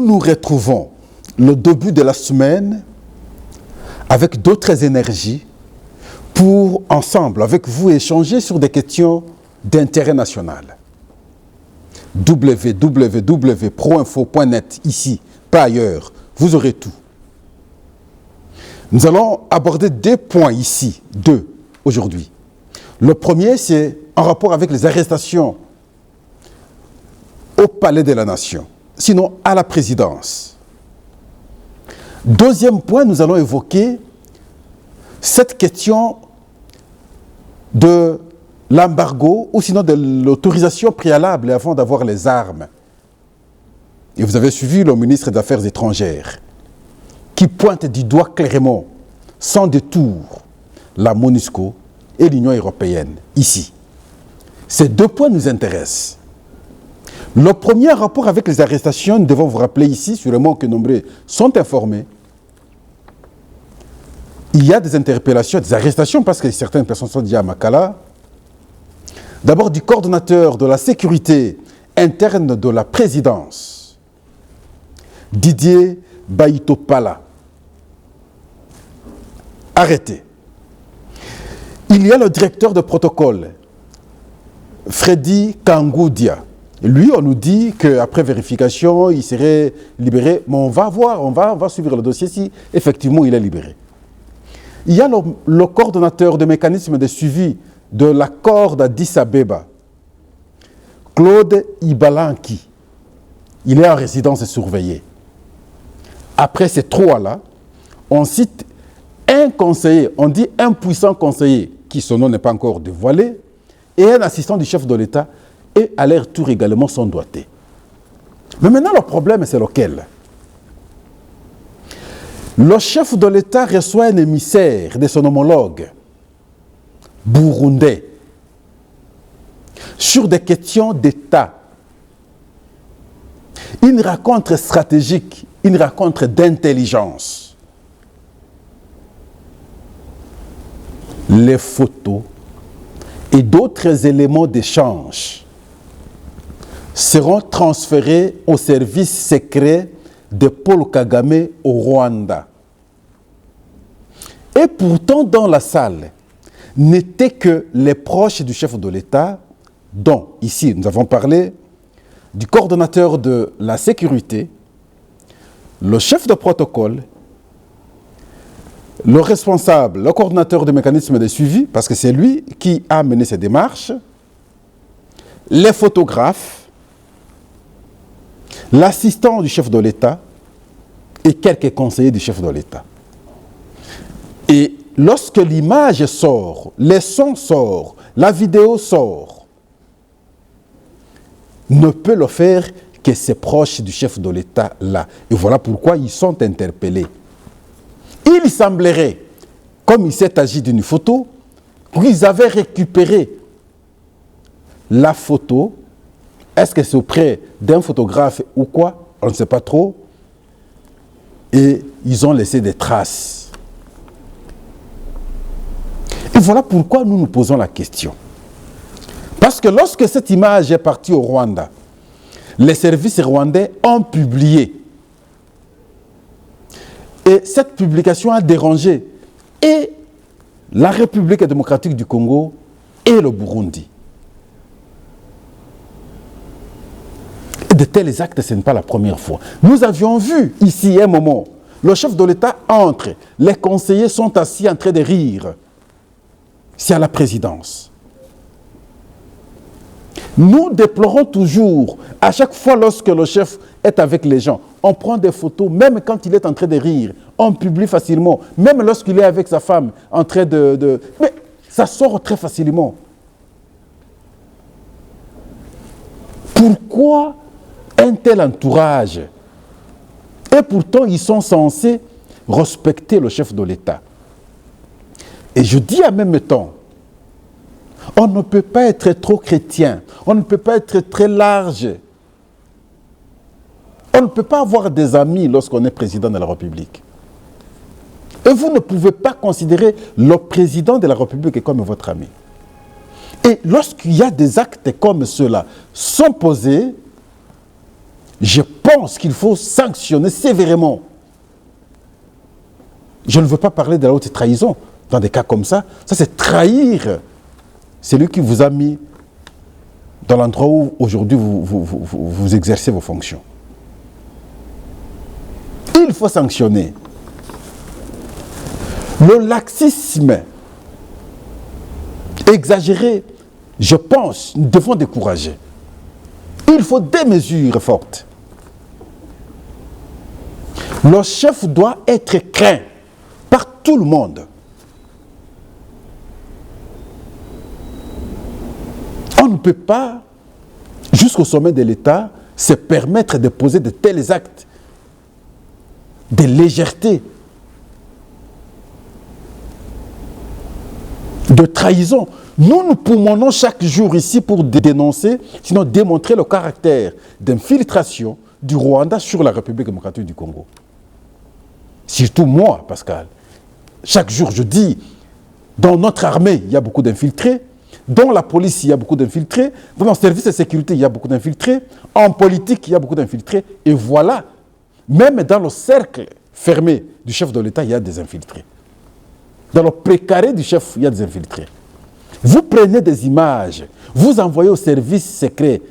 nous retrouvons le début de la semaine avec d'autres énergies pour, ensemble, avec vous, échanger sur des questions d'intérêt national. www.proinfo.net, ici, pas ailleurs, vous aurez tout. Nous allons aborder deux points ici, aujourd'hui. Le premier, c'est en rapport avec les arrestations au Palais de la Nation, sinon à la présidence. Deuxième point, nous allons évoquer cette question de l'embargo ou sinon de l'autorisation préalable avant d'avoir les armes. Et vous avez suivi le ministre des Affaires étrangères qui pointe du doigt clairement, sans détour, la MONUSCO et l'Union européenne, ici. Ces deux points nous intéressent. Le premier rapport avec les arrestations, nous devons vous rappeler ici, sûrement que nombreux sont informés, il y a des interpellations, des arrestations, parce que certaines personnes sont déjà à Makala. D'abord du coordonnateur de la sécurité interne de la présidence, Didier Baïtopala, arrêté. Il y a le directeur de protocole, Freddy Kangoudia. Lui, on nous dit qu'après vérification, il serait libéré. Mais on va voir, on va suivre le dossier si effectivement il est libéré. Il y a le coordonnateur de mécanisme de suivi de l'accord d'Addis Abeba, Claude Ibalanki. Il est en résidence surveillée. Après ces trois-là, on cite un conseiller, on dit un puissant conseiller, qui son nom n'est pas encore dévoilé, et un assistant du chef de l'État, et à leur tour également sont doigtés. Mais maintenant, le problème, c'est lequel? Le chef de l'État reçoit un émissaire de son homologue burundais sur des questions d'État. Une rencontre stratégique, une rencontre d'intelligence. Les photos et d'autres éléments d'échange seront transférés au service secret de Paul Kagame au Rwanda. Et pourtant, dans la salle, n'étaient que les proches du chef de l'État, dont, ici, nous avons parlé du coordonnateur de la sécurité, le chef de protocole, le responsable, le coordonnateur du mécanisme de suivi, parce que c'est lui qui a mené ces démarches, les photographes, l'assistant du chef de l'État et quelques conseillers du chef de l'État. Et lorsque l'image sort, le son sort, la vidéo sort, ne peut le faire que ses proches du chef de l'État là. Et voilà pourquoi ils sont interpellés. Il semblerait, comme il s'est agi d'une photo, qu'ils avaient récupéré la photo. Est-ce que c'est auprès d'un photographe ou quoi? On ne sait pas trop. Et ils ont laissé des traces. Et voilà pourquoi nous nous posons la question. Parce que lorsque cette image est partie au Rwanda, les services rwandais ont publié. Et cette publication a dérangé et la République démocratique du Congo et le Burundi. Et de tels actes, ce n'est pas la première fois. Nous avions vu ici un moment, le chef de l'État entre, les conseillers sont assis en train de rire. C'est à la présidence. Nous déplorons toujours, à chaque fois lorsque le chef est avec les gens, on prend des photos, même quand il est en train de rire, on publie facilement, même lorsqu'il est avec sa femme en train Mais ça sort très facilement. Pourquoi un tel entourage? Et pourtant, ils sont censés respecter le chef de l'État. Et je dis en même temps, on ne peut pas être trop chrétien, on ne peut pas être très large. On ne peut pas avoir des amis lorsqu'on est président de la République. Et vous ne pouvez pas considérer le président de la République comme votre ami. Et lorsqu'il y a des actes comme ceux-là sont posés, je pense qu'il faut sanctionner sévèrement. Je ne veux pas parler de la haute trahison. Dans des cas comme ça, c'est trahir celui qui vous a mis dans l'endroit où aujourd'hui vous exercez vos fonctions. Il faut sanctionner. Le laxisme exagéré, je pense, nous devons décourager. Il faut des mesures fortes. Le chef doit être craint par tout le monde. On ne peut pas, jusqu'au sommet de l'État, se permettre de poser de tels actes de légèreté, de trahison. Nous poumonnons chaque jour ici pour dénoncer, sinon démontrer le caractère d'infiltration du Rwanda sur la République démocratique du Congo. Surtout moi, Pascal. Chaque jour, je dis, dans notre armée, il y a beaucoup d'infiltrés, dans la police, il y a beaucoup d'infiltrés, dans le service de sécurité, il y a beaucoup d'infiltrés, en politique, il y a beaucoup d'infiltrés, et voilà, même dans le cercle fermé du chef de l'État, il y a des infiltrés. Dans le précaré du chef, il y a des infiltrés. Vous prenez des images, vous envoyez au service secret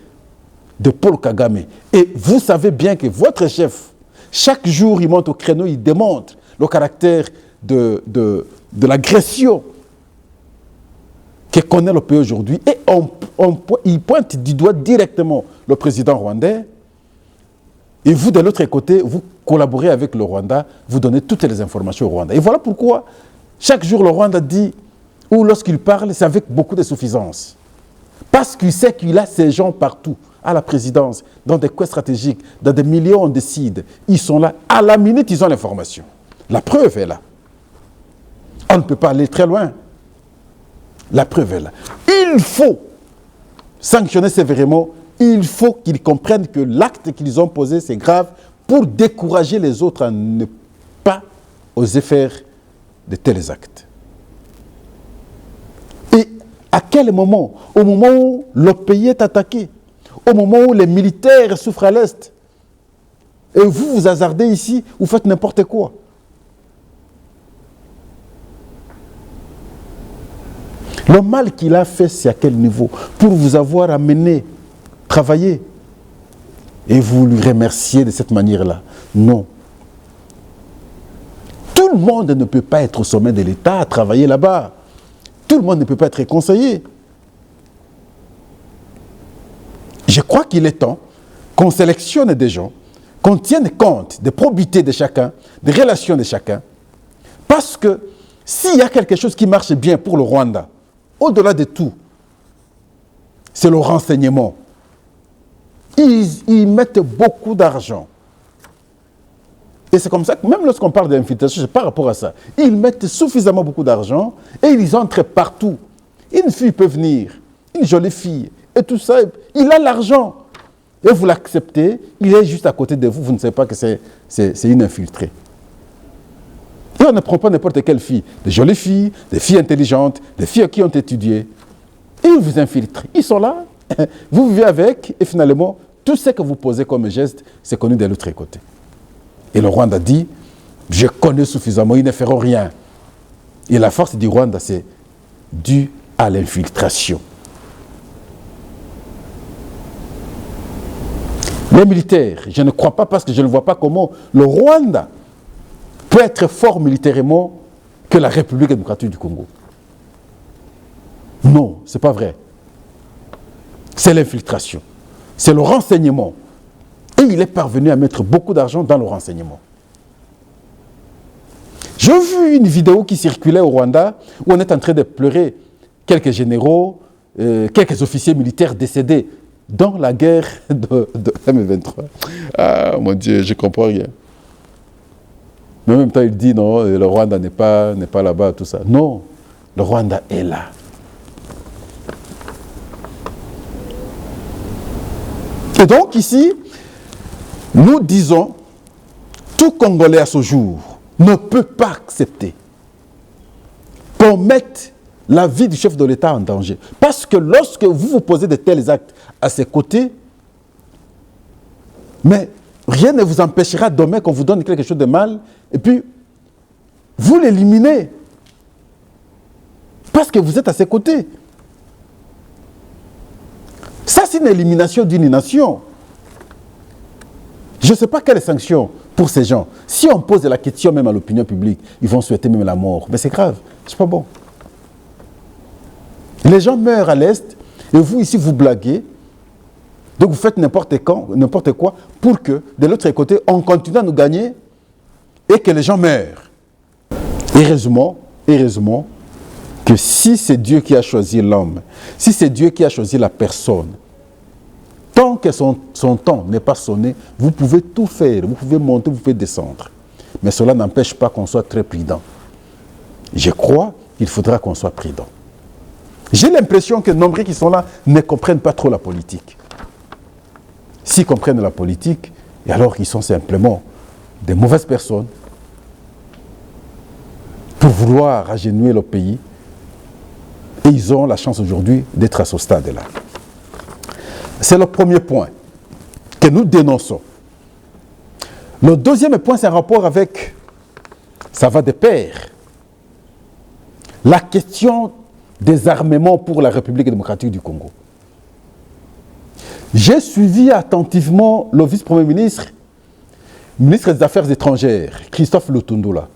de Paul Kagame, et vous savez bien que votre chef, chaque jour, il monte au créneau, il démontre le caractère de l'agression que connaît le pays aujourd'hui, et il pointe du doigt directement le président rwandais, et vous, de l'autre côté, vous collaborez avec le Rwanda, vous donnez toutes les informations au Rwanda. Et voilà pourquoi, chaque jour, le Rwanda dit, ou lorsqu'il parle, c'est avec beaucoup de suffisance. Parce qu'il sait qu'il a ces gens partout, à la présidence, dans des coins stratégiques, dans des millions on décide. Ils sont là, à la minute, ils ont l'information. La preuve est là. On ne peut pas aller très loin. La preuve est là. Il faut sanctionner sévèrement. Il faut qu'ils comprennent que l'acte qu'ils ont posé, c'est grave, pour décourager les autres à ne pas oser faire de tels actes. Et à quel moment? Au moment où le pays est attaqué, au moment où les militaires souffrent à l'Est, et vous vous hasardez ici, vous faites n'importe quoi. Le mal qu'il a fait, c'est à quel niveau? Pour vous avoir amené travailler et vous lui remercier de cette manière-là. Non. Tout le monde ne peut pas être au sommet de l'État, travailler là-bas. Tout le monde ne peut pas être conseiller. Je crois qu'il est temps qu'on sélectionne des gens, qu'on tienne compte des probités de chacun, des relations de chacun, parce que s'il y a quelque chose qui marche bien pour le Rwanda, au-delà de tout, c'est le renseignement. Ils mettent beaucoup d'argent. Et c'est comme ça que même lorsqu'on parle d'infiltration, c'est par rapport à ça. Ils mettent suffisamment beaucoup d'argent et ils entrent partout. Une fille peut venir, une jolie fille, et tout ça, il a l'argent. Et vous l'acceptez, il est juste à côté de vous, vous ne savez pas que c'est une infiltrée. Et on ne prend pas n'importe quelle fille, des jolies filles, des filles intelligentes, des filles qui ont étudié. Et ils vous infiltrent. Ils sont là, vous vivez avec, et finalement, tout ce que vous posez comme geste, c'est connu de l'autre côté. Et le Rwanda dit, je connais suffisamment, ils ne feront rien. Et la force du Rwanda, c'est dû à l'infiltration. Les militaires, je ne crois pas parce que je ne vois pas comment le Rwanda peut être fort militairement que la République démocratique du Congo. Non, ce n'est pas vrai. C'est l'infiltration. C'est le renseignement. Et il est parvenu à mettre beaucoup d'argent dans le renseignement. J'ai vu une vidéo qui circulait au Rwanda où on est en train de pleurer quelques généraux, quelques officiers militaires décédés dans la guerre de M23. Ah mon Dieu, je ne comprends rien. Mais en même temps, il dit non, le Rwanda n'est pas là-bas, tout ça. Non, le Rwanda est là. Et donc ici, nous disons, tout Congolais à ce jour ne peut pas accepter qu'on mette la vie du chef de l'État en danger. Parce que lorsque vous vous posez de tels actes à ses côtés, Mais rien ne vous empêchera demain qu'on vous donne quelque chose de mal, et puis vous l'éliminez. Parce que vous êtes à ses côtés. Ça, c'est une élimination d'une nation. Je ne sais pas quelle sanction pour ces gens. Si on pose la question même à l'opinion publique, ils vont souhaiter même la mort. Mais c'est grave, c'est pas bon. Les gens meurent à l'Est, et vous, ici, vous blaguez. Donc vous faites n'importe quoi pour que, de l'autre côté, on continue à nous gagner et que les gens meurent. Heureusement que si c'est Dieu qui a choisi l'homme, si c'est Dieu qui a choisi la personne, tant que son temps n'est pas sonné, vous pouvez tout faire, vous pouvez monter, vous pouvez descendre. Mais cela n'empêche pas qu'on soit très prudent. Je crois qu'il faudra qu'on soit prudent. J'ai l'impression que nombreux qui sont là ne comprennent pas trop la politique. S'ils comprennent la politique, et alors qu'ils sont simplement des mauvaises personnes pour vouloir agenouiller le pays, et ils ont la chance aujourd'hui d'être à ce stade-là. C'est le premier point que nous dénonçons. Le deuxième point, c'est un rapport avec, ça va de pair, la question des armements pour la République démocratique du Congo. J'ai suivi attentivement le vice-premier ministre, ministre des Affaires étrangères, Christophe Lutundula.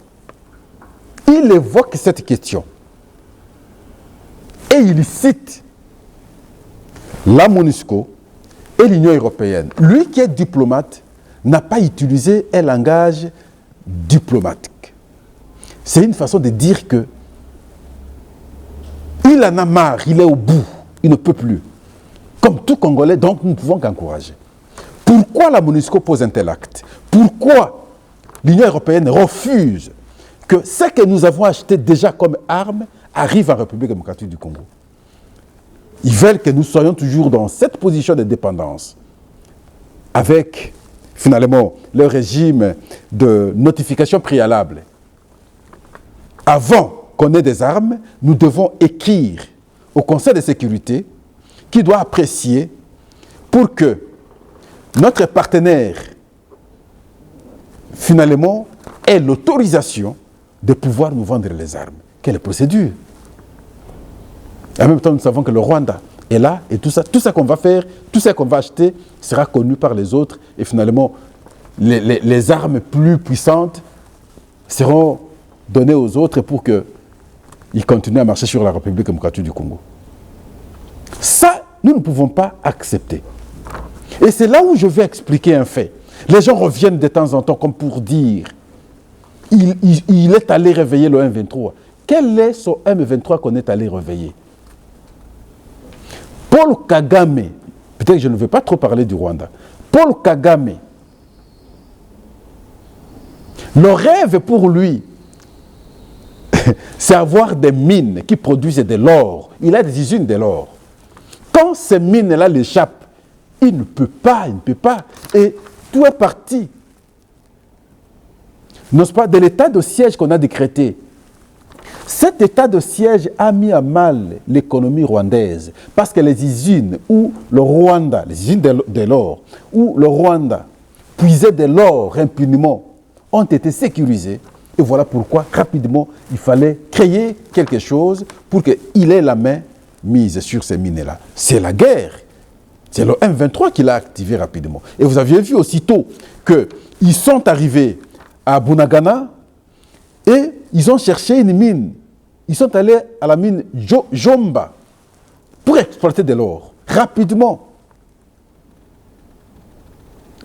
Il évoque cette question. Et il cite la MONUSCO et l'Union européenne. Lui qui est diplomate n'a pas utilisé un langage diplomatique. C'est une façon de dire que il en a marre, il est au bout, il ne peut plus. Comme tout Congolais, donc nous ne pouvons qu'encourager. Pourquoi la MONUSCO pose un tel acte? Pourquoi l'Union européenne refuse que ce que nous avons acheté déjà comme armes arrive en République démocratique du Congo? Ils veulent que nous soyons toujours dans cette position de dépendance, avec finalement le régime de notification préalable. Avant qu'on ait des armes, nous devons écrire au Conseil de sécurité qui doit apprécier pour que notre partenaire, finalement, ait l'autorisation de pouvoir nous vendre les armes. Quelle procédure? En même temps, nous savons que le Rwanda est là et tout ça qu'on va faire, tout ça qu'on va acheter sera connu par les autres et finalement, les armes plus puissantes seront données aux autres pour qu'ils continuent à marcher sur la République démocratique du Congo. Ça, nous ne pouvons pas accepter. Et c'est là où je vais expliquer un fait. Les gens reviennent de temps en temps comme pour dire il est allé réveiller le M23. Quel est ce M23 qu'on est allé réveiller? Paul Kagame, peut-être que je ne veux pas trop parler du Rwanda, Paul Kagame, le rêve pour lui, c'est avoir des mines qui produisent de l'or. Il a des usines de l'or. Quand ces mines-là l'échappent, il ne peut pas. Et tout est parti. N'est-ce pas, de l'état de siège qu'on a décrété. Cet état de siège a mis à mal l'économie rwandaise parce que les usines où le Rwanda, les usines de l'or, où le Rwanda puisait de l'or impunément, ont été sécurisées. Et voilà pourquoi, rapidement, il fallait créer quelque chose pour qu'il ait la main mise sur ces mines-là. C'est la guerre. C'est le M23 qui l'a activé rapidement. Et vous aviez vu aussitôt qu'ils sont arrivés à Bunagana et ils ont cherché une mine. Ils sont allés à la mine Jomba pour exploiter de l'or, rapidement.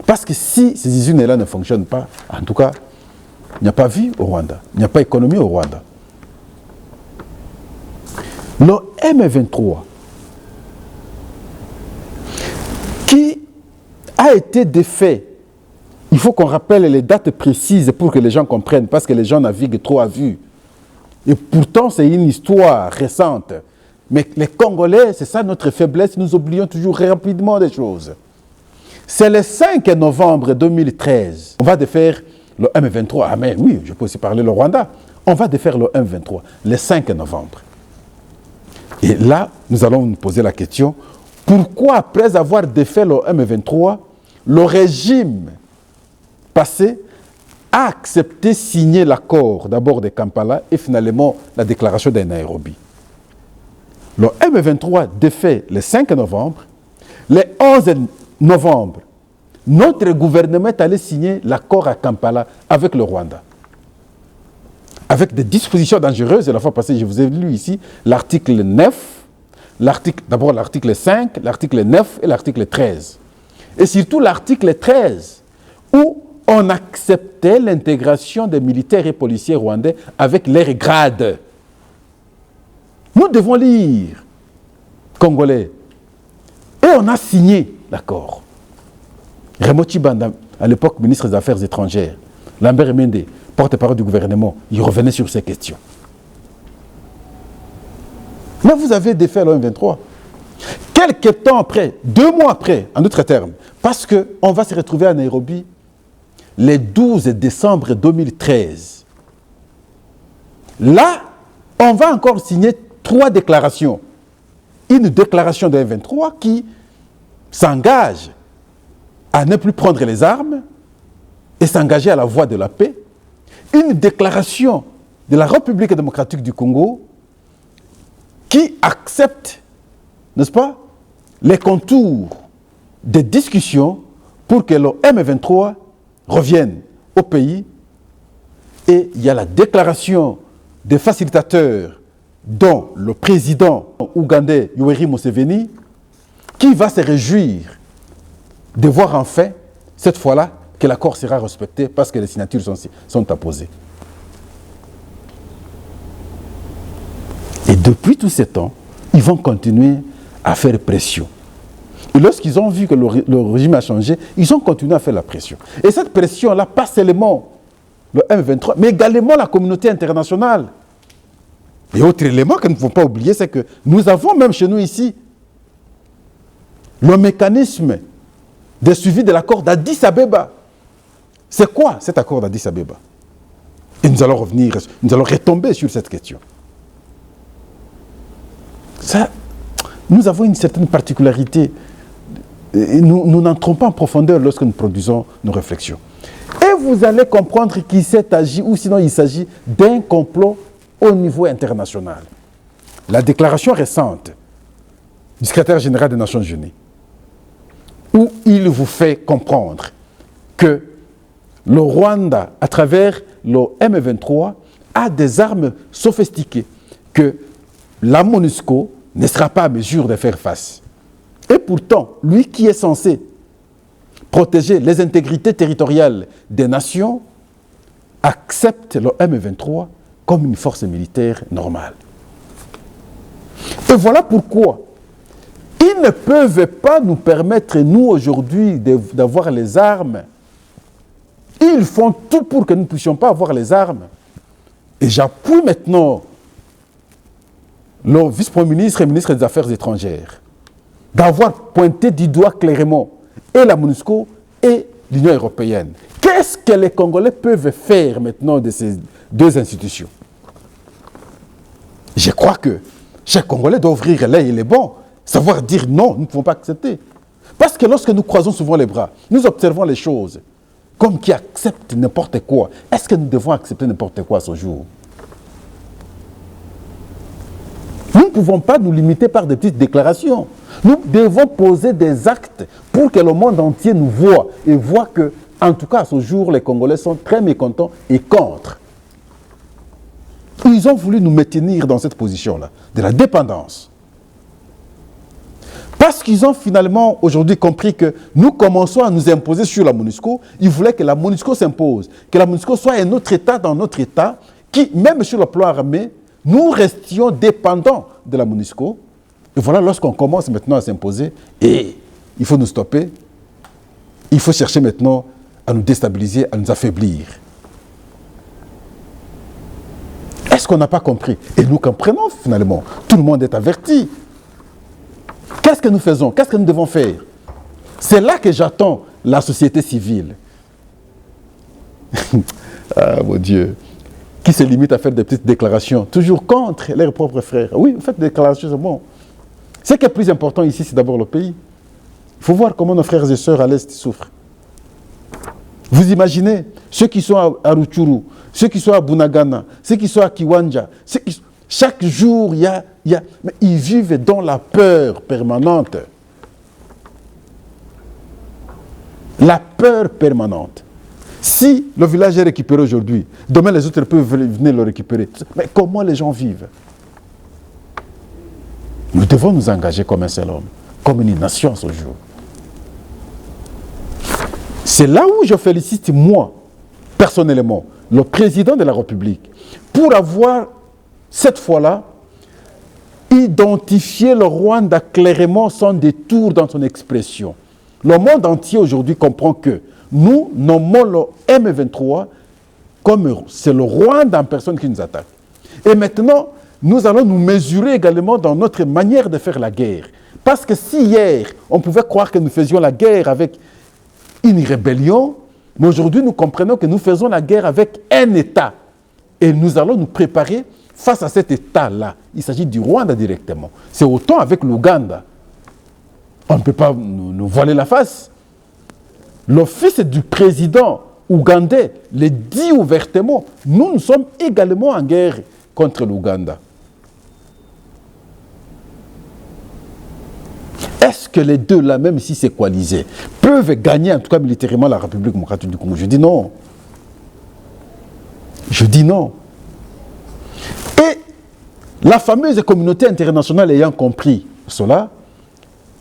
Parce que si ces usines-là ne fonctionnent pas, en tout cas, il n'y a pas vie au Rwanda, il n'y a pas économie au Rwanda. Le M23, qui a été défait, il faut qu'on rappelle les dates précises pour que les gens comprennent, parce que les gens naviguent trop à vue. Et pourtant, c'est une histoire récente. Mais les Congolais, c'est ça notre faiblesse, nous oublions toujours rapidement des choses. C'est le 5 novembre 2013. On va défaire le M23. Ah mais oui, je peux aussi parler le Rwanda. On va défaire le M23 le 5 novembre. Et là, nous allons nous poser la question, pourquoi après avoir défait le M23, le régime passé a accepté signer l'accord d'abord de Kampala et finalement la déclaration de Nairobi. Le M23 défait le 5 novembre. Le 11 novembre, notre gouvernement est allé signer l'accord à Kampala avec le Rwanda. Avec des dispositions dangereuses. Et la fois passée, je vous ai lu ici l'article 9, d'abord l'article 5, l'article 9 et l'article 13. Et surtout l'article 13, où on acceptait l'intégration des militaires et policiers rwandais avec leurs grades. Nous devons lire, Congolais. Et on a signé l'accord. Raymond Tshibanda, à l'époque ministre des Affaires étrangères, Lambert Mende, porte-parole du gouvernement, il revenait sur ces questions. Mais vous avez défait le M23. Quelques temps après, 2 mois après, en d'autres termes, parce qu'on va se retrouver à Nairobi le 12 décembre 2013. Là, on va encore signer 3 déclarations. Une déclaration de M23 qui s'engage à ne plus prendre les armes et s'engager à la voie de la paix. Une déclaration de la République démocratique du Congo qui accepte, n'est-ce pas, les contours des discussions pour que le M23 revienne au pays. Et il y a la déclaration des facilitateurs dont le président ougandais Yoweri Museveni, qui va se réjouir de voir enfin, cette fois-là, que l'accord sera respecté parce que les signatures sont apposées. Et depuis tout ce temps, ils vont continuer à faire pression. Et lorsqu'ils ont vu que le régime a changé, ils ont continué à faire la pression. Et cette pression-là, pas seulement le M23, mais également la communauté internationale. Et autre élément que nous ne pouvons pas oublier, c'est que nous avons même chez nous ici le mécanisme de suivi de l'accord d'Addis Abeba. C'est quoi cet accord d'Addis Abeba? Et nous allons retomber sur cette question. Ça, nous avons une certaine particularité. Nous n'entrons pas en profondeur lorsque nous produisons nos réflexions. Et vous allez comprendre qu'il s'est agi, ou sinon il s'agit d'un complot au niveau international. La déclaration récente du secrétaire général des Nations Unies, où il vous fait comprendre que le Rwanda, à travers le M23, a des armes sophistiquées que la MONUSCO ne sera pas à mesure de faire face. Et pourtant, lui qui est censé protéger les intégrités territoriales des nations, accepte le M23 comme une force militaire normale. Et voilà pourquoi ils ne peuvent pas nous permettre, nous aujourd'hui, d'avoir les armes. Ils font tout pour que nous ne puissions pas avoir les armes. Et j'appuie maintenant le vice-premier ministre et ministre des Affaires étrangères d'avoir pointé du doigt clairement et la MONUSCO et l'Union européenne. Qu'est-ce que les Congolais peuvent faire maintenant de ces 2 institutions? Je crois que chaque Congolais doit ouvrir l'œil et les bons, savoir dire non, nous ne pouvons pas accepter. Parce que lorsque nous croisons souvent les bras, nous observons les choses comme qui acceptent n'importe quoi. Est-ce que nous devons accepter n'importe quoi à ce jour? Nous ne pouvons pas nous limiter par des petites déclarations. Nous devons poser des actes pour que le monde entier nous voie et voit que, en tout cas à ce jour, les Congolais sont très mécontents et contre. Ils ont voulu nous maintenir dans cette position-là, de la dépendance. Parce qu'ils ont finalement aujourd'hui compris que nous commençons à nous imposer sur la MONUSCO, ils voulaient que la MONUSCO s'impose, que la MONUSCO soit un autre État dans notre État, qui, même sur le plan armé, nous restions dépendants de la MONUSCO. Et voilà, lorsqu'on commence maintenant à s'imposer, et il faut nous stopper, il faut chercher maintenant à nous déstabiliser, à nous affaiblir. Est-ce qu'on n'a pas compris? Et nous comprenons finalement. Tout le monde est averti. Qu'est-ce que nous faisons? Qu'est-ce que nous devons faire? C'est là que j'attends la société civile. Ah mon Dieu. Qui se limite à faire des petites déclarations, toujours contre leurs propres frères. Oui, vous faites des déclarations, c'est bon. Ce qui est plus important ici, c'est d'abord le pays. Il faut voir comment nos frères et sœurs à l'Est souffrent. Vous imaginez, ceux qui sont à Rutshuru, ceux qui sont à Bunagana, ceux qui sont à Kiwanja, chaque jour, mais ils vivent dans la peur permanente. La peur permanente. Si le village est récupéré aujourd'hui, demain les autres peuvent venir le récupérer. Mais comment les gens vivent? Nous devons nous engager comme un seul homme, comme une nation ce jour. C'est là où je félicite, moi, personnellement, le président de la République, pour avoir, cette fois-là, identifié le Rwanda clairement sans détour dans son expression. Le monde entier aujourd'hui comprend que nous nommons le M23 comme c'est le Rwanda en personne qui nous attaque. Et maintenant, nous allons nous mesurer également dans notre manière de faire la guerre. Parce que si hier, on pouvait croire que nous faisions la guerre avec une rébellion, mais aujourd'hui, nous comprenons que nous faisons la guerre avec un État. Et nous allons nous préparer face à cet État-là. Il s'agit du Rwanda directement. C'est autant avec l'Ouganda. On ne peut pas nous voiler la face. L'office du président ougandais le dit ouvertement. Nous sommes également en guerre contre l'Ouganda. Est-ce que les deux là, même si c'est coalisé, peuvent gagner en tout cas militairement la République démocratique du Congo? Je dis non. Je dis non. Et la fameuse communauté internationale ayant compris cela,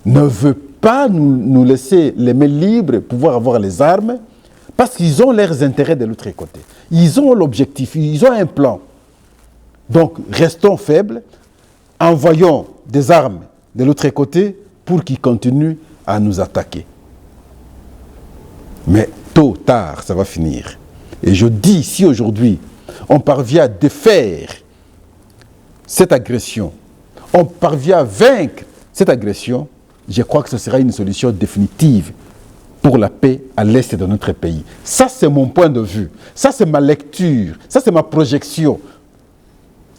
ne veut pas nous laisser les mains libres, pouvoir avoir les armes, parce qu'ils ont leurs intérêts de l'autre côté. Ils ont l'objectif, ils ont un plan. Donc, restons faibles, envoyons des armes de l'autre côté pour qu'ils continuent à nous attaquer. Mais tôt ou tard, ça va finir. Et je dis, si aujourd'hui, on parvient à défaire cette agression, on parvient à vaincre cette agression, je crois que ce sera une solution définitive pour la paix à l'est de notre pays. Ça, c'est mon point de vue. Ça, c'est ma lecture. Ça, c'est ma projection.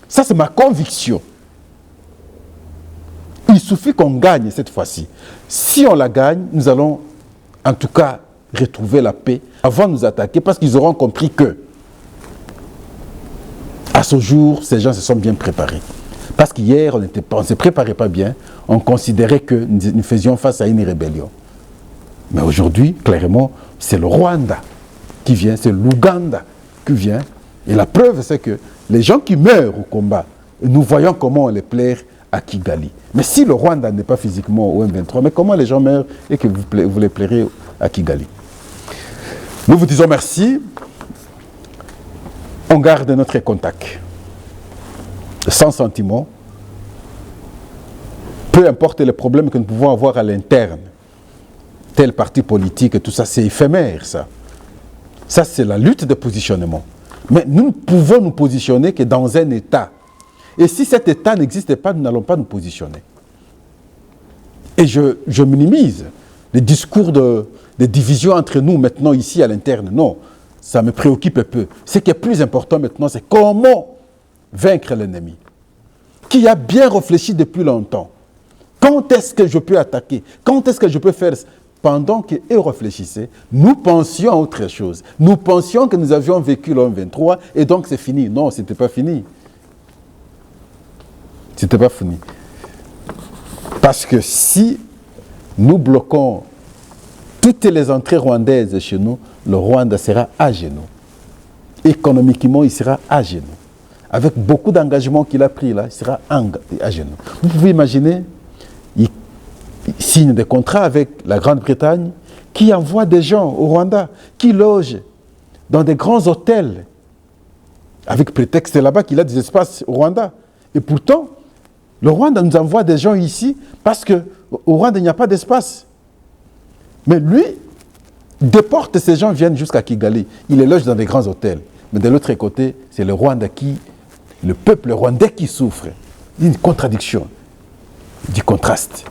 Ça, c'est ma conviction. Il suffit qu'on gagne cette fois-ci. Si on la gagne, nous allons, en tout cas, retrouver la paix avant de nous attaquer, parce qu'ils auront compris que, à ce jour, ces gens se sont bien préparés. Parce qu'hier, on ne se préparait pas bien, on considérait que nous faisions face à une rébellion. Mais aujourd'hui, clairement, c'est le Rwanda qui vient, c'est l'Ouganda qui vient. Et la preuve, c'est que les gens qui meurent au combat, nous voyons comment on les plaire à Kigali. Mais si le Rwanda n'est pas physiquement au M23, mais comment les gens meurent et que vous les plairez à Kigali? Nous vous disons merci. On garde notre contact. Sans sentiment, peu importe les problèmes que nous pouvons avoir à l'interne, tel parti politique et tout ça, c'est éphémère, ça. Ça, c'est la lutte de positionnement. Mais nous ne pouvons nous positionner que dans un État. Et si cet État n'existe pas, nous n'allons pas nous positionner. Et je minimise les discours de division entre nous maintenant ici à l'interne. Non, ça me préoccupe un peu. Ce qui est plus important maintenant, c'est comment vaincre l'ennemi, qui a bien réfléchi depuis longtemps. Quand est-ce que je peux attaquer? Quand est-ce que je peux faire? Pendant qu'eux réfléchissaient, nous pensions à autre chose. Nous pensions que nous avions vécu le 23 et donc c'est fini. Non, ce n'était pas fini. Ce n'était pas fini. Parce que si nous bloquons toutes les entrées rwandaises chez nous, le Rwanda sera à genoux. Économiquement, il sera à genoux. Avec beaucoup d'engagement qu'il a pris là, il sera à genoux. Vous pouvez imaginer, il signe des contrats avec la Grande-Bretagne, qui envoie des gens au Rwanda, qui logent dans des grands hôtels, avec prétexte là-bas qu'il a des espaces au Rwanda. Et pourtant, le Rwanda nous envoie des gens ici parce qu'au Rwanda, il n'y a pas d'espace. Mais lui, déporte ces gens, viennent jusqu'à Kigali. Il les loge dans des grands hôtels. Mais de l'autre côté, c'est le Rwanda le peuple rwandais qui souffre. Une contradiction, du contraste.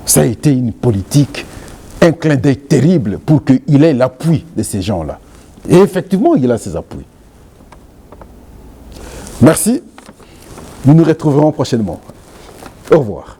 Ça a été une politique, un clin d'œil terrible pour qu'il ait l'appui de ces gens-là. Et effectivement, il a ses appuis. Merci. Nous nous retrouverons prochainement. Au revoir.